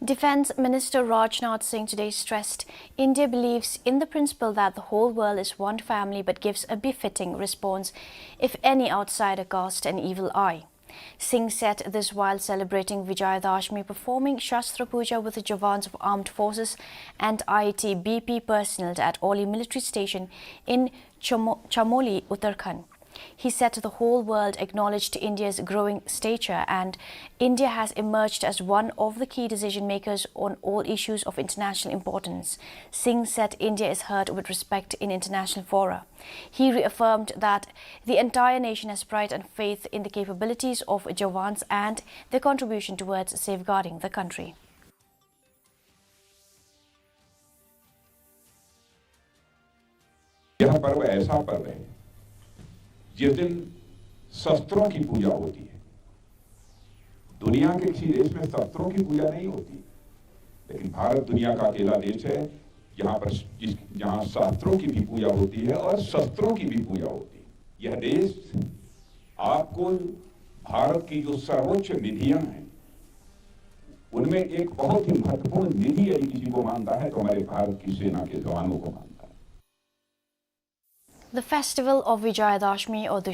Defence Minister Rajnath Singh today stressed India believes in the principle that the whole world is one family but gives a befitting response if any outsider cast an evil eye. Singh said this while celebrating Vijayadashmi, performing Shastra Pooja with the Jawans of Armed Forces and ITBP personnel at Auli military station in Chamoli, Uttarakhand. He said the whole world acknowledged India's growing stature and India has emerged as one of the key decision makers on all issues of international importance. Singh said India is heard with respect in international fora. He reaffirmed that the entire nation has pride and faith in the capabilities of Jawans and their contribution towards safeguarding the country. यह पर्व ऐसा पर्व है जिस दिन शस्त्रों की पूजा होती है। दुनिया के किसी देश में शस्त्रों की पूजा नहीं होती, लेकिन भारत दुनिया का अकेला देश है जहां शास्त्रों की भी पूजा होती है और शस्त्रों की भी पूजा होती है। यह देश आपको भारत की जो सर्वोच्च निधियां हैं उनमें एक बहुत ही महत्वपूर्ण निधि यदि किसी को मानता है तो हमारे भारत की सेना के जवानों को मानता है। The festival of Vijayadashmi or the